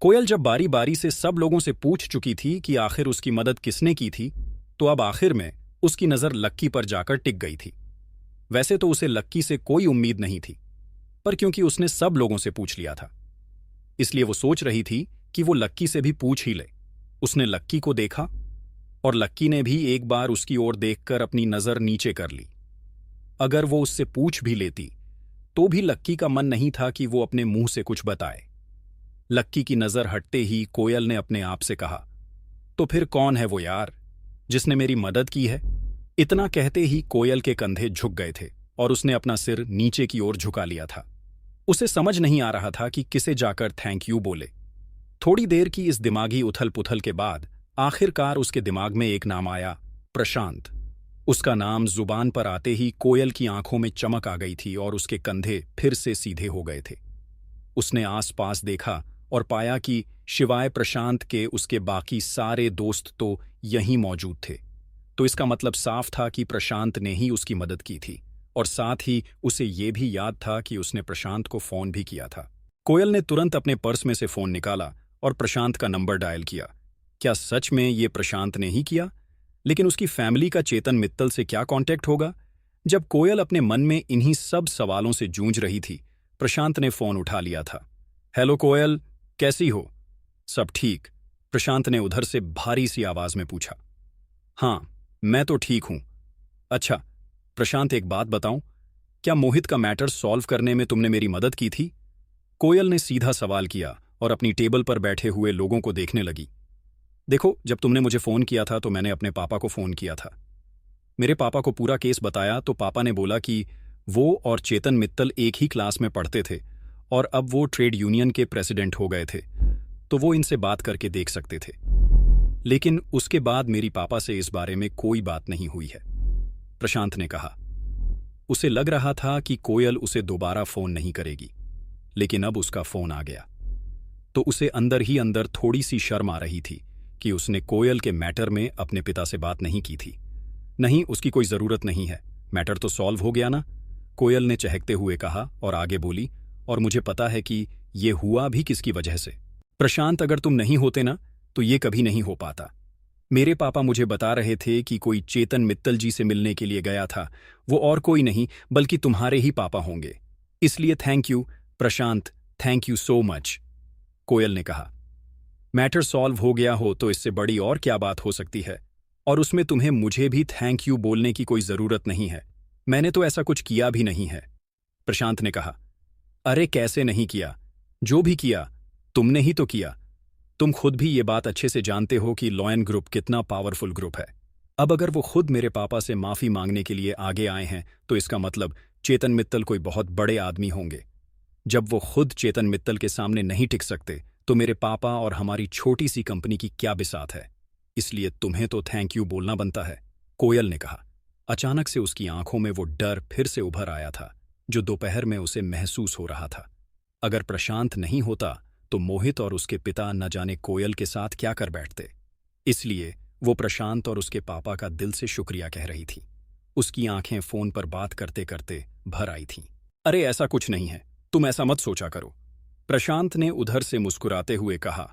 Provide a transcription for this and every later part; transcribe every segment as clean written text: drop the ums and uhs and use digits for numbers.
कोयल जब बारी बारी से सब लोगों से पूछ चुकी थी कि आखिर उसकी मदद किसने की थी, तो अब आखिर में उसकी नज़र लक्की पर जाकर टिक गई थी। वैसे तो उसे लक्की से कोई उम्मीद नहीं थी, पर क्योंकि उसने सब लोगों से पूछ लिया था, इसलिए वो सोच रही थी कि वो लक्की से भी पूछ ही ले। उसने लक्की को देखा और लक्की ने भी एक बार उसकी ओर देखकर अपनी नज़र नीचे कर ली। अगर वो उससे पूछ भी लेती तो भी लक्की का मन नहीं था कि वो अपने मुंह से कुछ बताए। लक्की की नज़र हटते ही कोयल ने अपने आप से कहा, तो फिर कौन है वो यार जिसने मेरी मदद की है? इतना कहते ही कोयल के कंधे झुक गए थे और उसने अपना सिर नीचे की ओर झुका लिया था। उसे समझ नहीं आ रहा था कि किसे जाकर थैंक यू बोले। थोड़ी देर की इस दिमागी उथल पुथल के बाद आखिरकार उसके दिमाग में एक नाम आया, प्रशांत। उसका नाम जुबान पर आते ही कोयल की आंखों में चमक आ गई थी और उसके कंधे फिर से सीधे हो गए थे। उसने आसपास देखा और पाया कि शिवाय प्रशांत के उसके बाकी सारे दोस्त तो यहीं मौजूद थे। तो इसका मतलब साफ था कि प्रशांत ने ही उसकी मदद की थी, और साथ ही उसे ये भी याद था कि उसने प्रशांत को फोन भी किया था। कोयल ने तुरंत अपने पर्स में से फोन निकाला और प्रशांत का नंबर डायल किया। क्या सच में ये प्रशांत ने ही किया? लेकिन उसकी फैमिली का चेतन मित्तल से क्या कांटेक्ट होगा? जब कोयल अपने मन में इन्हीं सब सवालों से जूझ रही थी, प्रशांत ने फोन उठा लिया था। हेलो कोयल, कैसी हो? सब ठीक? प्रशांत ने उधर से भारी सी आवाज में पूछा। हाँ, मैं तो ठीक हूं। अच्छा प्रशांत, एक बात बताऊं, क्या मोहित का मैटर सॉल्व करने में तुमने मेरी मदद की थी? कोयल ने सीधा सवाल किया और अपनी टेबल पर बैठे हुए लोगों को देखने लगी। देखो, जब तुमने मुझे फोन किया था तो मैंने अपने पापा को फोन किया था। मेरे पापा को पूरा केस बताया तो पापा ने बोला कि वो और चेतन मित्तल एक ही क्लास में पढ़ते थे और अब वो ट्रेड यूनियन के प्रेसिडेंट हो गए थे, तो वो इनसे बात करके देख सकते थे। लेकिन उसके बाद मेरी पापा से इस बारे में कोई बात नहीं हुई है, प्रशांत ने कहा। उसे लग रहा था कि कोयल उसे दोबारा फोन नहीं करेगी, लेकिन अब उसका फोन आ गया तो उसे अंदर ही अंदर थोड़ी सी शर्म आ रही थी कि उसने कोयल के मैटर में अपने पिता से बात नहीं की थी। नहीं, उसकी कोई जरूरत नहीं है, मैटर तो सॉल्व हो गया ना, कोयल ने चहकते हुए कहा और आगे बोली, और मुझे पता है कि ये हुआ भी किसकी वजह से। प्रशांत, अगर तुम नहीं होते ना तो ये कभी नहीं हो पाता। मेरे पापा मुझे बता रहे थे कि कोई चेतन मित्तल जी से मिलने के लिए गया था, वो और कोई नहीं बल्कि तुम्हारे ही पापा होंगे। इसलिए thank you Prashant, thank you so much, Koyal ने कहा। मैटर सॉल्व हो गया हो तो इससे बड़ी और क्या बात हो सकती है, और उसमें तुम्हें मुझे भी थैंक यू बोलने की कोई जरूरत नहीं है। मैंने तो ऐसा कुछ किया भी नहीं है, प्रशांत ने कहा। अरे कैसे नहीं किया? जो भी किया तुमने ही तो किया। तुम खुद भी ये बात अच्छे से जानते हो कि लॉयन ग्रुप कितना पावरफुल ग्रुप है। अब अगर वो खुद मेरे पापा से माफी मांगने के लिए आगे आए हैं तो इसका मतलब चेतन मित्तल कोई बहुत बड़े आदमी होंगे। जब वो खुद चेतन मित्तल के सामने नहीं टिक सकते तो मेरे पापा और हमारी छोटी सी कंपनी की क्या बिसात है? इसलिए तुम्हें तो थैंक यू बोलना बनता है, कोयल ने कहा। अचानक से उसकी आंखों में वो डर फिर से उभर आया था जो दोपहर में उसे महसूस हो रहा था। अगर प्रशांत नहीं होता तो मोहित और उसके पिता न जाने कोयल के साथ क्या कर बैठते। इसलिए वो प्रशांत और उसके पापा का दिल से शुक्रिया कह रही थी। उसकी आंखें फोन पर बात करते करते भर आई थीं। अरे ऐसा कुछ नहीं है, तुम ऐसा मत सोचा करो, प्रशांत ने उधर से मुस्कुराते हुए कहा।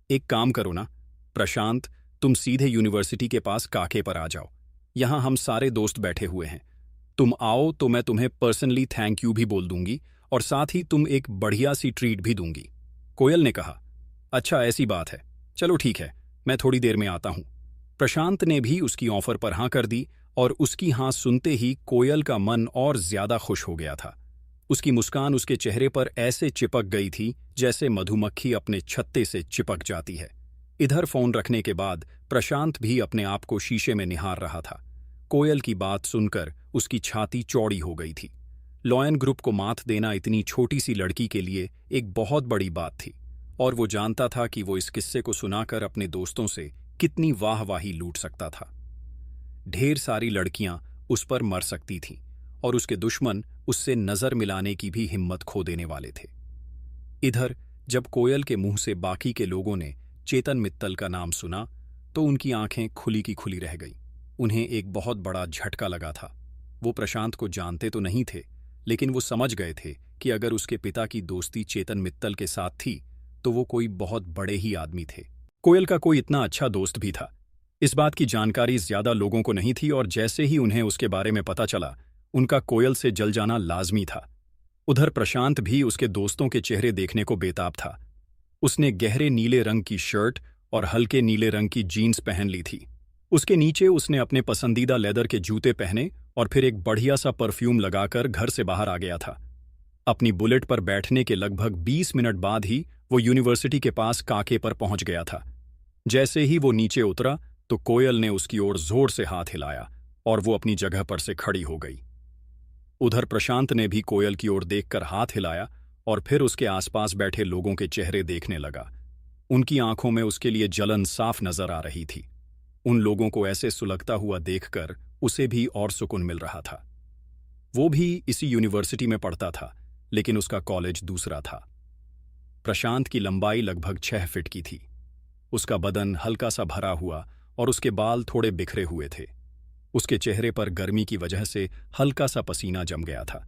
एक काम करो ना प्रशांत, तुम सीधे यूनिवर्सिटी के पास काके पर आ जाओ, यहां हम सारे दोस्त बैठे हुए हैं। तुम आओ तो मैं तुम्हें पर्सनली थैंक यू भी बोल दूंगी और साथ ही तुम एक बढ़िया सी ट्रीट भी दूंगी, कोयल ने कहा। अच्छा ऐसी बात है, चलो ठीक है, मैं थोड़ी देर में आता हूं। प्रशांत ने भी उसकी ऑफर पर हां कर दी और उसकी हां सुनते ही कोयल का मन और ज्यादा खुश हो गया था। उसकी मुस्कान उसके चेहरे पर ऐसे चिपक गई थी जैसे मधुमक्खी अपने छत्ते से चिपक जाती है। इधर फोन रखने के बाद प्रशांत भी अपने आप को शीशे में निहार रहा था। कोयल की बात सुनकर उसकी छाती चौड़ी हो गई थी। लॉयन ग्रुप को मात देना इतनी छोटी सी लड़की के लिए एक बहुत बड़ी बात थी, और वो जानता था कि वो इस किस्से को सुनाकर अपने दोस्तों से कितनी वाहवाही लूट सकता था। ढेर सारी लड़कियां उस पर मर सकती थीं और उसके दुश्मन उससे नजर मिलाने की भी हिम्मत खो देने वाले थे। इधर जब कोयल के मुंह से बाकी के लोगों ने चेतन मित्तल का नाम सुना तो उनकी आंखें खुली की खुली रह गईं। उन्हें एक बहुत बड़ा झटका लगा था। वो प्रशांत को जानते तो नहीं थे, लेकिन वो समझ गए थे कि अगर उसके पिता की दोस्ती चेतन मित्तल के साथ थी तो वो कोई बहुत बड़े ही आदमी थे। कोयल का कोई इतना अच्छा दोस्त भी था। इस बात की जानकारी ज्यादा लोगों को नहीं थी और जैसे ही उन्हें उसके बारे में पता चला, उनका कोयल से जल जाना लाजमी था। उधर प्रशांत भी उसके दोस्तों के चेहरे देखने को बेताब था। उसने गहरे नीले रंग की शर्ट और हल्के नीले रंग की जीन्स पहन ली थी। उसके नीचे उसने अपने पसंदीदा लेदर के जूते पहने और फिर एक बढ़िया सा परफ्यूम लगाकर घर से बाहर आ गया था। अपनी बुलेट पर बैठने के लगभग 20 मिनट बाद ही वो यूनिवर्सिटी के पास काके पर पहुंच गया था। जैसे ही वो नीचे उतरा तो कोयल ने उसकी ओर जोर से हाथ हिलाया और वो अपनी जगह पर से खड़ी हो गई। उधर प्रशांत ने भी कोयल की ओर देखकर हाथ हिलाया और फिर उसके आसपास बैठे लोगों के चेहरे देखने लगा। उनकी आंखों में उसके लिए जलन साफ नजर आ रही थी। उन लोगों को ऐसे सुलगता हुआ देखकर उसे भी और सुकून मिल रहा था। वो भी इसी यूनिवर्सिटी में पढ़ता था, लेकिन उसका कॉलेज दूसरा था। प्रशांत की लंबाई लगभग 6 फीट की थी। उसका बदन हल्का सा भरा हुआ और उसके बाल थोड़े बिखरे हुए थे। उसके चेहरे पर गर्मी की वजह से हल्का सा पसीना जम गया था।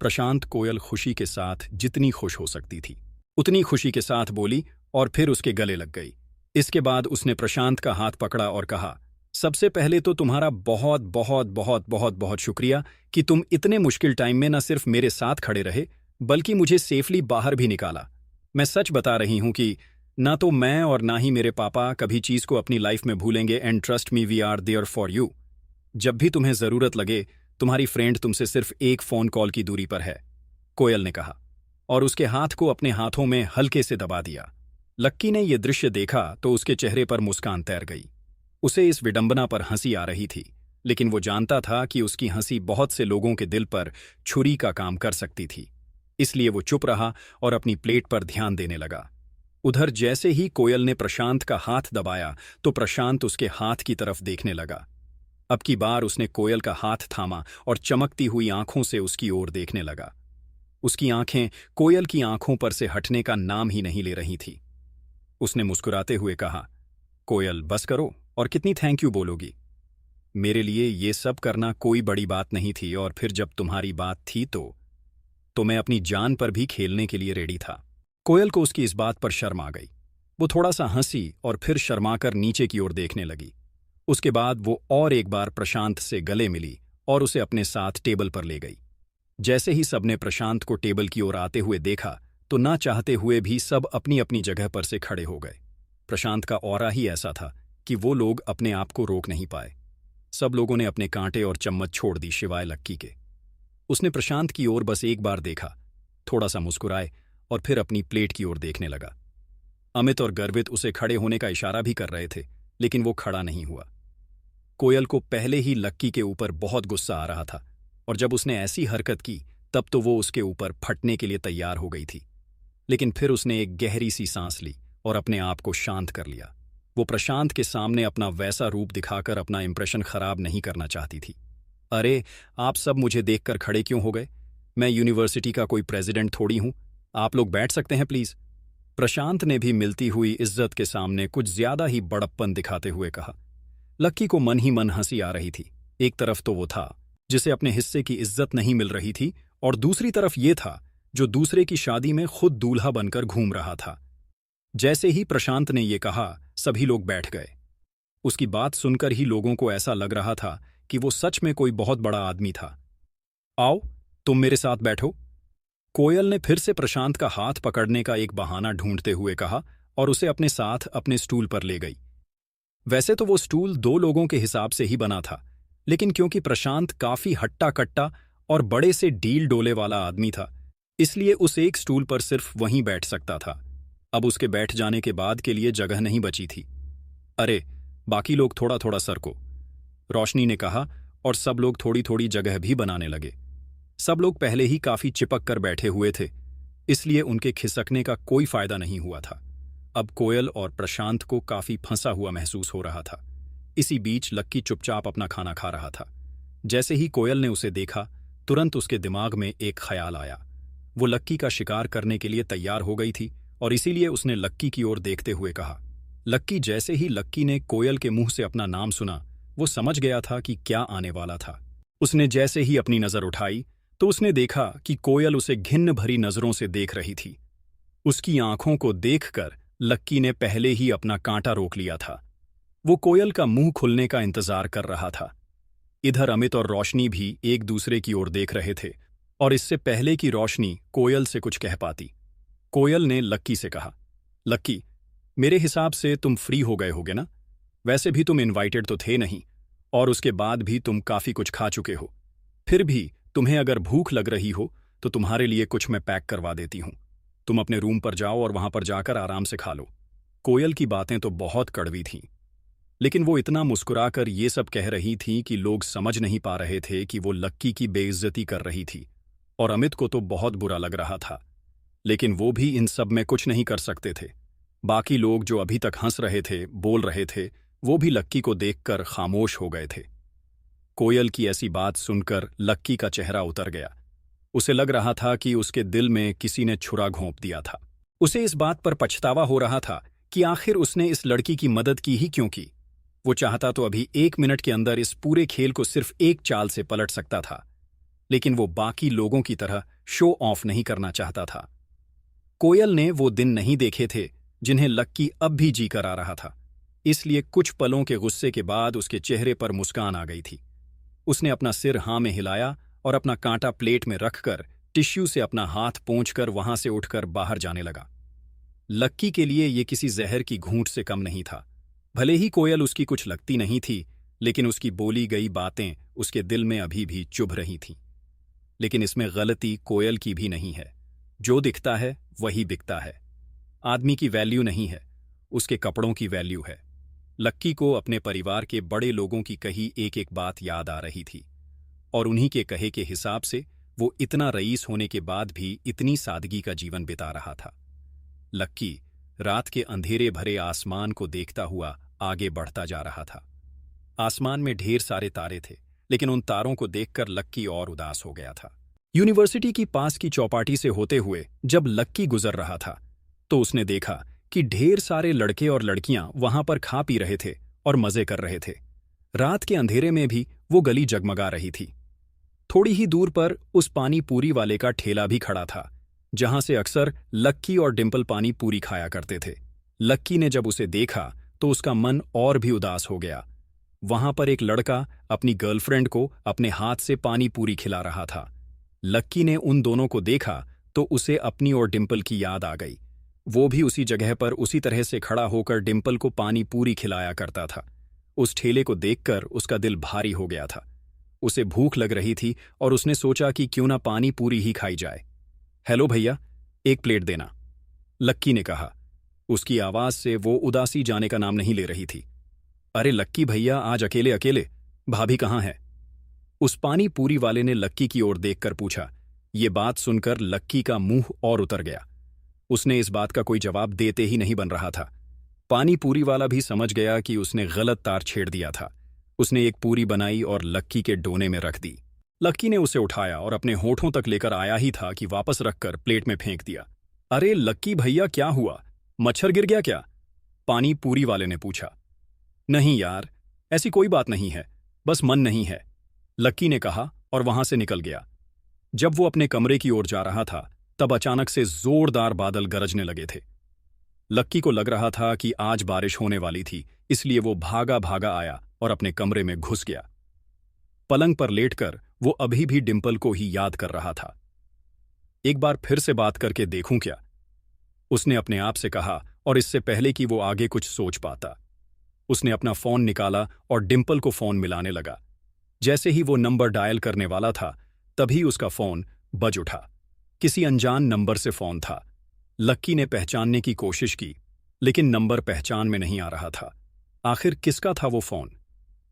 प्रशांत कोयल खुशी के साथ जितनी खुश हो सकती थी उतनी खुशी के साथ बोली और फिर उसके गले लग गई। इसके बाद उसने प्रशांत का हाथ पकड़ा और कहा, सबसे पहले तो तुम्हारा बहुत बहुत बहुत बहुत बहुत शुक्रिया कि तुम इतने मुश्किल टाइम में न सिर्फ मेरे साथ खड़े रहे बल्कि मुझे सेफली बाहर भी निकाला। मैं सच बता रही हूं कि ना तो मैं और ना ही मेरे पापा कभी चीज को अपनी लाइफ में भूलेंगे and trust me we are there for you. जब भी तुम्हें जरूरत लगे तुम्हारी फ्रेंड तुमसे सिर्फ एक फोन कॉल की दूरी पर है, कोयल ने कहा और उसके हाथ को अपने हाथों में हल्के से दबा दिया। लक्की ने यह दृश्य देखा तो उसके चेहरे पर मुस्कान तैर गई। उसे इस विडंबना पर हंसी आ रही थी, लेकिन वो जानता था कि उसकी हंसी बहुत से लोगों के दिल पर छुरी का काम कर सकती थी। इसलिए वो चुप रहा और अपनी प्लेट पर ध्यान देने लगा। उधर जैसे ही कोयल ने प्रशांत का हाथ दबाया तो प्रशांत उसके हाथ की तरफ देखने लगा। अब की बार उसने कोयल का हाथ थामा और चमकती हुई आंखों से उसकी ओर देखने लगा। उसकी आंखें कोयल की आंखों पर से हटने का नाम ही नहीं ले रही थी। उसने मुस्कुराते हुए कहा, कोयल बस करो, और कितनी थैंक यू बोलोगी? मेरे लिए ये सब करना कोई बड़ी बात नहीं थी और फिर जब तुम्हारी बात थी तो मैं अपनी जान पर भी खेलने के लिए रेडी था। कोयल को उसकी इस बात पर शर्म आ गई। वो थोड़ा सा हंसी और फिर शर्माकर नीचे की ओर देखने लगी। उसके बाद वो और एक बार प्रशांत से गले मिली और उसे अपने साथ टेबल पर ले गई। जैसे ही सबने प्रशांत को टेबल की ओर आते हुए देखा तो ना चाहते हुए भी सब अपनी अपनी जगह पर से खड़े हो गए। प्रशांत का ऑरा ही ऐसा था कि वो लोग अपने आप को रोक नहीं पाए। सब लोगों ने अपने कांटे और चम्मच छोड़ दी सिवाय लक्की के। उसने प्रशांत की ओर बस एक बार देखा, थोड़ा सा मुस्कुराए और फिर अपनी प्लेट की ओर देखने लगा। अमित और गर्वित उसे खड़े होने का इशारा भी कर रहे थे, लेकिन वो खड़ा नहीं हुआ। कोयल को पहले ही लक्की के ऊपर बहुत गुस्सा आ रहा था और जब उसने ऐसी हरकत की तब तो वो उसके ऊपर फटने के लिए तैयार हो गई थी। लेकिन फिर उसने एक गहरी सी सांस ली और अपने आप को शांत कर लिया। वो प्रशांत के सामने अपना वैसा रूप दिखाकर अपना इंप्रेशन खराब नहीं करना चाहती थी। अरे, आप सब मुझे देखकर खड़े क्यों हो गए? मैं यूनिवर्सिटी का कोई प्रेसिडेंट थोड़ी हूं। आप लोग बैठ सकते हैं प्लीज। प्रशांत ने भी मिलती हुई इज्जत के सामने कुछ ज्यादा ही बड़प्पन दिखाते हुए कहा। लक्की को मन ही मन हंसी आ रही थी। एक तरफ तो वो था जिसे अपने हिस्से की इज्जत नहीं मिल रही थी और दूसरी तरफ ये था जो दूसरे की शादी में खुद दूल्हा बनकर घूम रहा था। जैसे ही प्रशांत ने ये कहा सभी लोग बैठ गए। उसकी बात सुनकर ही लोगों को ऐसा लग रहा था कि वो सच में कोई बहुत बड़ा आदमी था। आओ, तुम मेरे साथ बैठो। कोयल ने फिर से प्रशांत का हाथ पकड़ने का एक बहाना ढूंढते हुए कहा और उसे अपने साथ अपने स्टूल पर ले गई। वैसे तो वो स्टूल 2 लोगों के हिसाब से ही बना था, लेकिन क्योंकि प्रशांत काफी हट्टा कट्टा और बड़े से डील डोले वाला आदमी था, इसलिए उस एक स्टूल पर सिर्फ वहीं बैठ सकता था। अब उसके बैठ जाने के बाद के लिए जगह नहीं बची थी। अरे, बाकी लोग थोड़ा थोड़ा सरको, रोशनी ने कहा और सब लोग थोड़ी थोड़ी जगह भी बनाने लगे। सब लोग पहले ही काफी चिपक कर बैठे हुए थे, इसलिए उनके खिसकने का कोई फायदा नहीं हुआ था। अब कोयल और प्रशांत को काफी फंसा हुआ महसूस हो रहा था। इसी बीच लक्की चुपचाप अपना खाना खा रहा था। जैसे ही कोयल ने उसे देखा तुरंत उसके दिमाग में एक ख्याल आया। वो लक्की का शिकार करने के लिए तैयार हो गई थी और इसीलिए उसने लक्की की ओर देखते हुए कहा। लक्की जैसे ही लक्की ने कोयल के मुंह से अपना नाम सुना वो समझ गया था कि क्या आने वाला था। उसने जैसे ही अपनी नजर उठाई तो उसने देखा कि कोयल उसे घिन्न भरी नजरों से देख रही थी। उसकी आंखों को देखकर लक्की ने पहले ही अपना कांटा रोक लिया था। वो कोयल का मुंह खुलने का इंतजार कर रहा था। इधर अमित और रोशनी भी एक दूसरे की ओर देख रहे थे, और इससे पहले कि रोशनी कोयल से कुछ कह पाती, कोयल ने लक्की से कहा, लक्की, मेरे हिसाब से तुम फ्री हो गए होगे ना? वैसे भी तुम इनवाइटेड तो थे नहीं, और उसके बाद भी तुम काफी कुछ खा चुके हो। फिर भी तुम्हें अगर भूख लग रही हो तो तुम्हारे लिए कुछ मैं पैक करवा देती हूं। तुम अपने रूम पर जाओ और वहां पर जाकर आराम से खा लो। कोयल की बातें तो बहुत कड़वी थीं, लेकिन वो इतना मुस्कुराकर ये सब कह रही थी कि लोग समझ नहीं पा रहे थे कि वो लक्की की बेइज्जती कर रही थी, और अमित को तो बहुत बुरा लग रहा था, लेकिन वो भी इन सब में कुछ नहीं कर सकते थे। बाकी लोग जो अभी तक हंस रहे थे, बोल रहे थे, वो भी लक्की को देखकर खामोश हो गए थे। कोयल की ऐसी बात सुनकर लक्की का चेहरा उतर गया। उसे लग रहा था कि उसके दिल में किसी ने छुरा घोंप दिया था। उसे इस बात पर पछतावा हो रहा था कि आखिर उसने इस लड़की की मदद की ही क्यों की। वो चाहता तो अभी 1 मिनट के अंदर इस पूरे खेल को सिर्फ एक चाल से पलट सकता था, लेकिन वो बाकी लोगों की तरह शो ऑफ नहीं करना चाहता था। कोयल ने वो दिन नहीं देखे थे जिन्हें लक्की अब भी जी कर आ रहा था, इसलिए कुछ पलों के गुस्से के बाद उसके चेहरे पर मुस्कान आ गई थी। उसने अपना सिर हाँ में हिलाया और अपना कांटा प्लेट में रखकर टिश्यू से अपना हाथ पोंछकर वहां से उठकर बाहर जाने लगा। लक्की के लिए ये किसी जहर की घूंट से कम नहीं था। भले ही कोयल उसकी कुछ लगती नहीं थी, लेकिन उसकी बोली गई बातें उसके दिल में अभी भी चुभ रही थीं। लेकिन इसमें गलती कोयल की भी नहीं है। जो दिखता है वही बिकता है। आदमी की वैल्यू नहीं है, उसके कपड़ों की वैल्यू है। लक्की को अपने परिवार के बड़े लोगों की कही एक एक बात याद आ रही थी, और उन्हीं के कहे के हिसाब से वो इतना रईस होने के बाद भी इतनी सादगी का जीवन बिता रहा था। लक्की रात के अंधेरे भरे आसमान को देखता हुआ आगे बढ़ता जा रहा था। आसमान में ढेर सारे तारे थे, लेकिन उन तारों को देखकर लक्की और उदास हो गया था। यूनिवर्सिटी की पास की चौपाटी से होते हुए जब लक्की गुजर रहा था, तो उसने देखा कि ढेर सारे लड़के और लड़कियां वहां पर खा पी रहे थे और मजे कर रहे थे। रात के अंधेरे में भी वो गली जगमगा रही थी। थोड़ी ही दूर पर उस पानी पूरी वाले का ठेला भी खड़ा था, जहां से अक्सर लक्की और डिंपल पानी पूरी खाया करते थे। लक्की ने जब उसे देखा तो उसका मन और भी उदास हो गया। वहां पर एक लड़का अपनी गर्लफ्रेंड को अपने हाथ से पानी पूरी खिला रहा था। लक्की ने उन दोनों को देखा तो उसे अपनी और डिंपल की याद आ गई। वो भी उसी जगह पर उसी तरह से खड़ा होकर डिंपल को पानी पूरी खिलाया करता था। उस ठेले को देखकर उसका दिल भारी हो गया था। उसे भूख लग रही थी और उसने सोचा कि क्यों ना पानी पूरी ही खाई जाए। हेलो भैया, एक प्लेट देना, लक्की ने कहा। उसकी आवाज से वो उदासी जाने का नाम नहीं ले रही थी। अरे लक्की भैया, आज अकेले अकेले? भाभी कहाँ है? उस पानी पूरी वाले ने लक्की की ओर देखकर पूछा। ये बात सुनकर लक्की का मुंह और उतर गया। उसने इस बात का कोई जवाब देते ही नहीं बन रहा था। पानी पूरी वाला भी समझ गया कि उसने गलत तार छेड़ दिया था। उसने एक पूरी बनाई और लक्की के डोने में रख दी। लक्की ने उसे उठाया और अपने होठों तक लेकर आया ही था कि वापस रखकर प्लेट में फेंक दिया। अरे लक्की भैया, क्या हुआ? मच्छर गिर गया क्या? पानी पूरी वाले ने पूछा। नहीं यार, ऐसी कोई बात नहीं है, बस मन नहीं है, लक्की ने कहा और वहां से निकल गया। जब वो अपने कमरे की ओर जा रहा था, तब अचानक से जोरदार बादल गरजने लगे थे। लक्की को लग रहा था कि आज बारिश होने वाली थी, इसलिए वो भागा भागा आया और अपने कमरे में घुस गया। पलंग पर लेटकर वो अभी भी डिंपल को ही याद कर रहा था। एक बार फिर से बात करके देखूं क्या, उसने अपने आप से कहा, और इससे पहले कि वो आगे कुछ सोच पाता, उसने अपना फोन निकाला और डिंपल को फोन मिलाने लगा। जैसे ही वो नंबर डायल करने वाला था, तभी उसका फोन बज उठा। किसी अनजान नंबर से फोन था। लक्की ने पहचानने की कोशिश की, लेकिन नंबर पहचान में नहीं आ रहा था। आखिर किसका था वो फोन?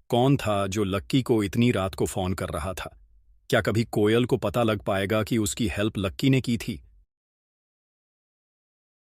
कौन था जो लक्की को इतनी रात को फोन कर रहा था? क्या कभी कोयल को पता लग पाएगा कि उसकी हेल्प लक्की ने की थी?